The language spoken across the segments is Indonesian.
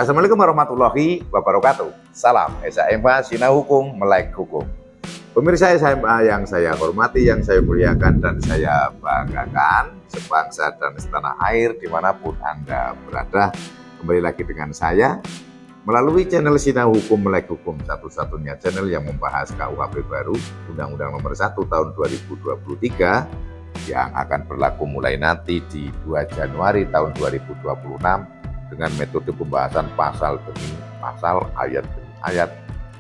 Assalamualaikum warahmatullahi wabarakatuh. Salam SMA Sinau Hukum Melek Hukum. Pemirsa SMA yang saya hormati, yang saya muliakan dan saya banggakan, sebangsa dan setanah air dimanapun Anda berada, kembali lagi dengan saya melalui channel Sinau Hukum Melek Hukum, satu-satunya channel yang membahas KUHP baru Undang-Undang Nomor 1 Tahun 2023 yang akan berlaku mulai nanti di 2 Januari tahun 2026 dengan metode pembahasan pasal demi pasal, ayat demi ayat,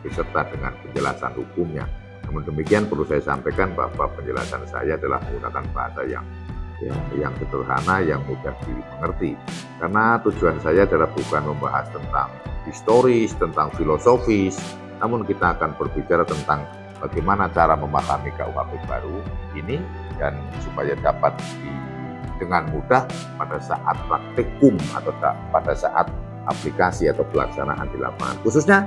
beserta dengan penjelasan hukumnya. Namun demikian perlu saya sampaikan bahwa penjelasan saya adalah menggunakan bahasa yang sederhana, yang mudah dimengerti. Karena tujuan saya adalah bukan membahas tentang historis, tentang filosofis, namun kita akan berbicara tentang bagaimana cara memahami KUHP baru ini dan supaya dapat dengan mudah pada saat praktikum atau pada saat aplikasi atau pelaksanaan di lapangan. Khususnya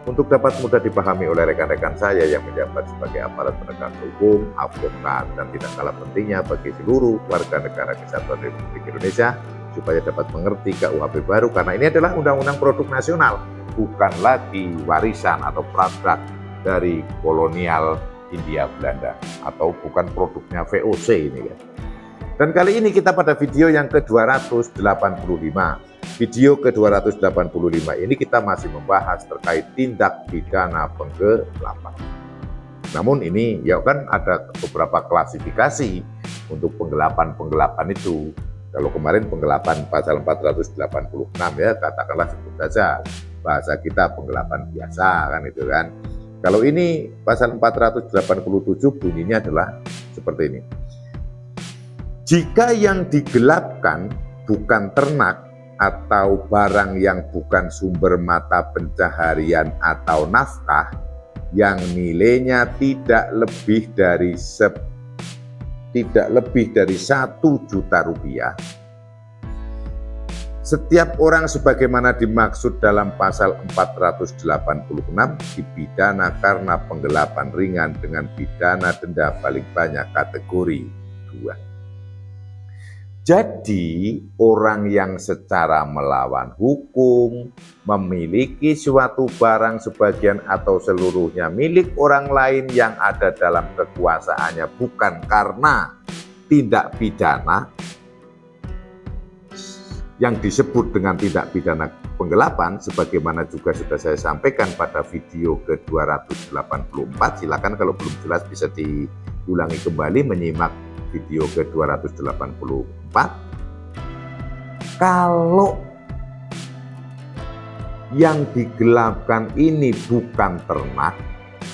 untuk dapat mudah dipahami oleh rekan-rekan saya yang menjabat sebagai aparat penegak hukum, advokat, dan tidak kalah pentingnya bagi seluruh warga negara kesatuan Republik Indonesia supaya dapat mengerti KUHP baru, karena ini adalah undang-undang produk nasional, bukan lagi warisan atau produk dari kolonial Hindia Belanda atau bukan produknya VOC ini ya. Dan kali ini kita pada video yang ke-285. Video ke-285 ini kita masih membahas terkait tindak pidana penggelapan. Namun ini ya kan ada beberapa klasifikasi untuk penggelapan itu. Kalau kemarin penggelapan pasal 486 ya, katakanlah sebut saja bahasa kita penggelapan biasa kan itu kan. Kalau ini pasal 487 bunyinya adalah seperti ini. Jika yang digelapkan bukan ternak atau barang yang bukan sumber mata pencaharian atau nafkah yang nilainya tidak lebih dari 1 juta rupiah, setiap orang sebagaimana dimaksud dalam pasal 486 dipidana karena penggelapan ringan dengan pidana denda paling banyak kategori 2. Jadi orang yang secara melawan hukum memiliki suatu barang sebagian atau seluruhnya milik orang lain yang ada dalam kekuasaannya bukan karena tindak pidana yang disebut dengan tindak pidana penggelapan, sebagaimana juga sudah saya sampaikan pada video ke-284. Silakan kalau belum jelas bisa diulangi kembali menyimak video ke-284. Kalau yang digelapkan ini bukan ternak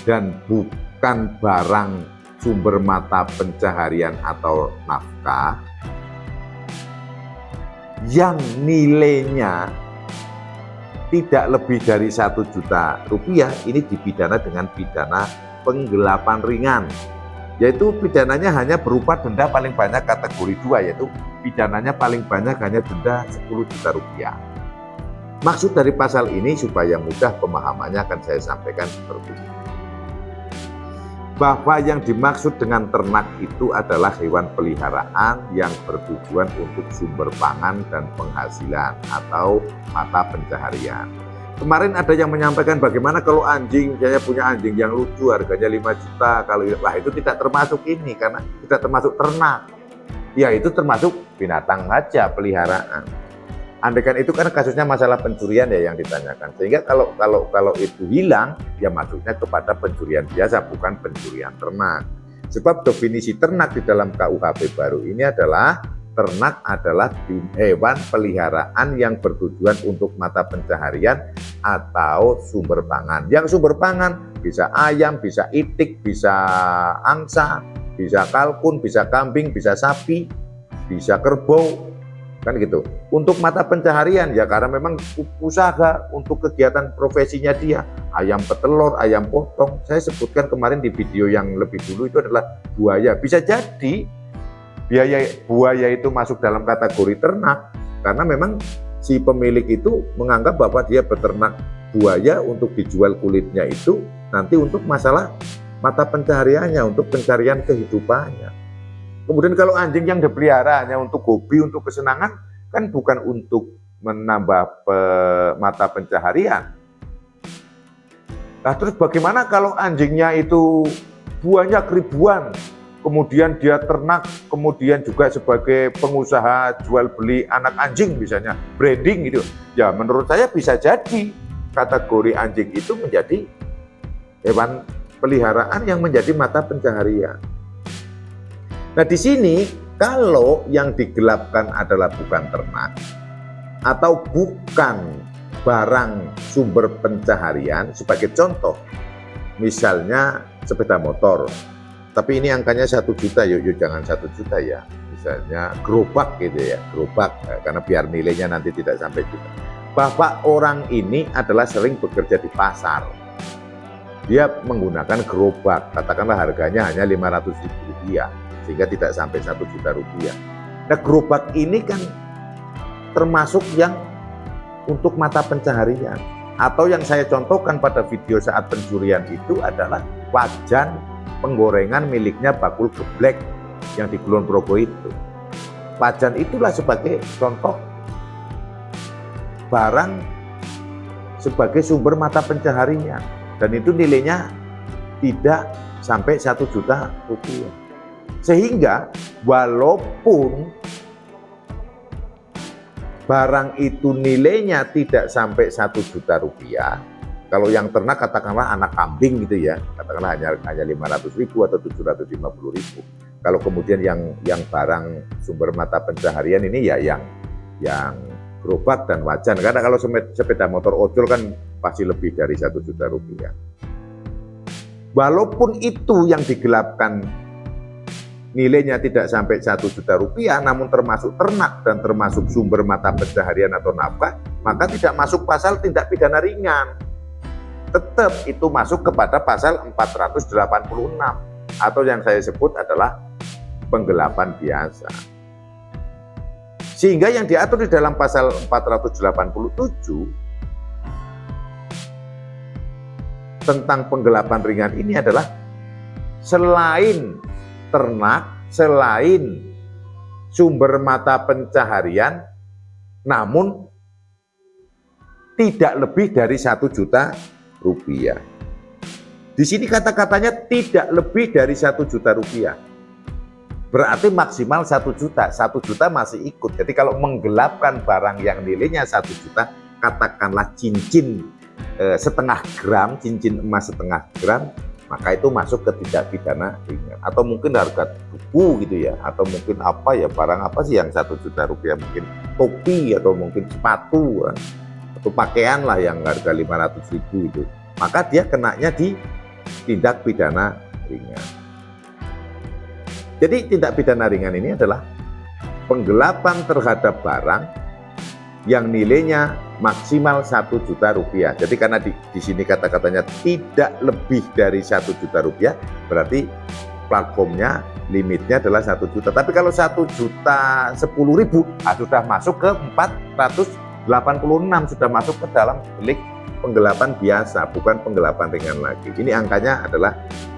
dan bukan barang sumber mata pencaharian atau nafkah yang nilainya tidak lebih dari 1 juta rupiah, ini dipidana dengan pidana penggelapan ringan, yaitu pidananya hanya berupa denda paling banyak kategori 2, yaitu pidananya paling banyak hanya denda 10 juta rupiah. Maksud dari pasal ini supaya mudah pemahamannya akan saya sampaikan seperti ini. Bahwa yang dimaksud dengan ternak itu adalah hewan peliharaan yang bertujuan untuk sumber pangan dan penghasilan atau mata pencaharian. Kemarin ada yang menyampaikan bagaimana kalau anjing, saya punya anjing yang lucu harganya 5 juta, kalau itu tidak termasuk ini karena tidak termasuk ternak. Ya itu termasuk binatang saja, peliharaan. Andaikan itu karena kasusnya masalah pencurian ya yang ditanyakan. Sehingga kalau itu hilang ya masuknya kepada pencurian biasa, bukan pencurian ternak. Sebab definisi ternak di dalam KUHP baru ini adalah ternak adalah hewan peliharaan yang bertujuan untuk mata pencaharian atau sumber pangan. Yang sumber pangan bisa ayam, bisa itik, bisa angsa, bisa kalkun, bisa kambing, bisa sapi, bisa kerbau, kan gitu. Untuk mata pencaharian ya karena memang usaha untuk kegiatan profesinya dia, ayam petelur, ayam potong. Saya sebutkan kemarin di video yang lebih dulu itu adalah buaya. Bisa jadi buaya itu masuk dalam kategori ternak karena memang si pemilik itu menganggap bahwa dia beternak buaya untuk dijual kulitnya itu nanti untuk masalah mata pencahariannya, untuk pencarian kehidupannya. Kemudian kalau anjing yang dipelihara hanya untuk hobi, untuk kesenangan, kan bukan untuk menambah mata pencaharian. Nah, terus bagaimana kalau anjingnya itu banyak ribuan, kemudian dia ternak, kemudian juga sebagai pengusaha jual beli anak anjing misalnya, branding gitu. Ya menurut saya bisa jadi kategori anjing itu menjadi hewan peliharaan yang menjadi mata pencaharian. Nah di sini kalau yang digelapkan adalah bukan ternak atau bukan barang sumber pencaharian, sebagai contoh misalnya sepeda motor, tapi ini angkanya 1 juta, yuk jangan 1 juta ya, misalnya gerobak gitu ya, gerobak, karena biar nilainya nanti tidak sampai juta. Bapak orang ini adalah sering bekerja di pasar, dia menggunakan gerobak, katakanlah harganya hanya 500.000 rupiah, sehingga tidak sampai 1 juta rupiah. Nah gerobak ini kan termasuk yang untuk mata pencaharian. Atau yang saya contohkan pada video saat pencurian itu adalah wajan penggorengan miliknya Bakul Geblek yang di Kulon Progo itu. Wajan itulah sebagai contoh barang sebagai sumber mata pencaharian, dan itu nilainya tidak sampai 1 juta rupiah. Sehingga walaupun barang itu nilainya tidak sampai 1 juta rupiah, kalau yang ternak katakanlah anak kambing gitu ya, katakanlah hanya 500.000 atau 750.000. Kalau kemudian yang barang sumber mata pencaharian ini ya yang gerobak dan wajan, karena kalau sepeda motor ojol kan pasti lebih dari 1 juta rupiah. Walaupun itu yang digelapkan nilainya tidak sampai 1 juta rupiah, namun termasuk ternak dan termasuk sumber mata pencaharian atau nafkah, maka tidak masuk pasal tindak pidana ringan. Tetap itu masuk kepada pasal 486 atau yang saya sebut adalah penggelapan biasa. Sehingga yang diatur di dalam pasal 487 tentang penggelapan ringan ini adalah selain ternak, selain sumber mata pencaharian, namun tidak lebih dari 1 juta rupiah. Di sini kata-katanya tidak lebih dari 1 juta rupiah. Berarti maksimal 1 juta. 1 juta masih ikut. Jadi kalau menggelapkan barang yang nilainya 1 juta, katakanlah cincin setengah gram, cincin emas setengah gram, maka itu masuk ke tindak pidana ringan. Atau mungkin harga buku gitu ya, atau mungkin apa ya, barang apa sih yang 1 juta rupiah, mungkin topi atau mungkin sepatu atau pakaian lah yang harga 500.000 itu, maka dia kenanya di tindak pidana ringan. Jadi tindak pidana ringan ini adalah penggelapan terhadap barang yang nilainya maksimal 1 juta rupiah. Jadi karena di sini kata-katanya tidak lebih dari 1 juta rupiah, berarti platformnya limitnya adalah 1 juta. Tapi kalau 1 juta 10.000 sudah masuk ke 486, sudah masuk ke dalam delik penggelapan biasa, bukan penggelapan ringan lagi. Ini angkanya adalah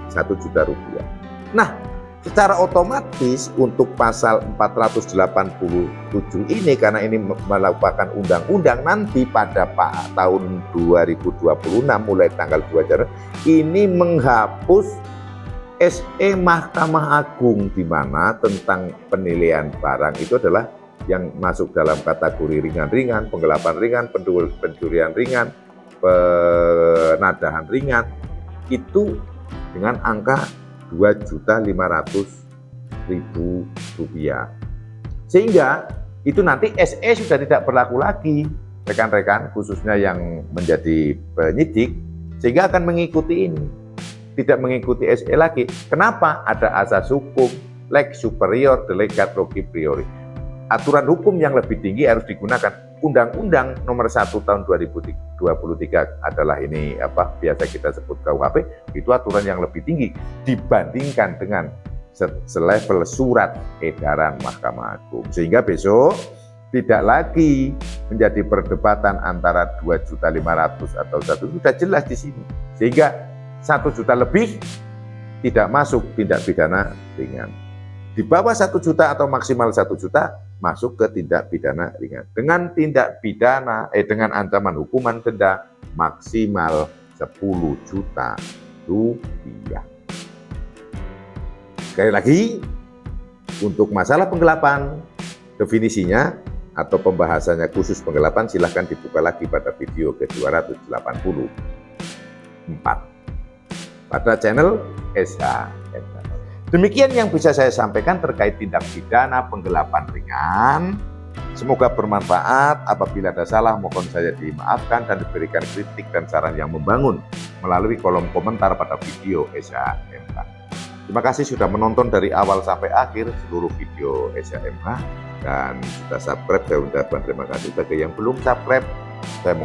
1 juta rupiah. Nah, secara otomatis untuk pasal 487 ini, karena ini merupakan undang-undang, nanti pada tahun 2026 mulai tanggal 2 Januari ini menghapus SE Mahkamah Agung, di mana tentang penilaian barang itu adalah yang masuk dalam kategori ringan-ringan, penggelapan ringan, pencurian ringan, penadahan ringan, itu dengan angka 2.500.000 rupiah. Sehingga itu nanti SE sudah tidak berlaku lagi, rekan-rekan, khususnya yang menjadi penyidik, sehingga akan mengikuti ini, tidak mengikuti SE lagi. Kenapa? Ada asas hukum lex superior delegat loci priori. Aturan hukum yang lebih tinggi harus digunakan. Undang-Undang nomor 1 tahun 2023 adalah ini biasa kita sebut KUHP, itu aturan yang lebih tinggi dibandingkan dengan selevel surat edaran Mahkamah Agung. Sehingga besok tidak lagi menjadi perdebatan antara 2.500.000 atau 1 sudah jelas di sini. Sehingga 1 juta lebih tidak masuk tindak pidana ringan. Di bawah 1 juta atau maksimal 1 juta masuk ke tindak pidana ringan. Dengan dengan ancaman hukuman denda maksimal 10 juta rupiah. Sekali lagi, untuk masalah penggelapan, definisinya atau pembahasannya khusus penggelapan silahkan dibuka lagi pada video ke-284 pada channel SHMH. Demikian yang bisa saya sampaikan terkait tindak pidana penggelapan ringan. Semoga bermanfaat. Apabila ada salah, mohon saya dimaafkan dan diberikan kritik dan saran yang membangun melalui kolom komentar pada video SHMH. Terima kasih sudah menonton dari awal sampai akhir seluruh video SHMH dan sudah subscribe. Saya ucapkan terima kasih. Bagi yang belum subscribe, saya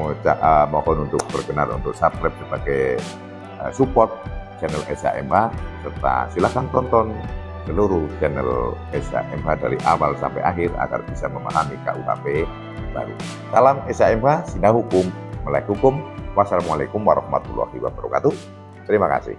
mohon untuk berkenan untuk subscribe sebagai support channel SHMH, serta silakan tonton seluruh channel SHMH dari awal sampai akhir agar bisa memahami KUHP baru. Salam SHMH, Sinah Hukum, Melek Hukum. Wassalamualaikum warahmatullahi wabarakatuh. Terima kasih.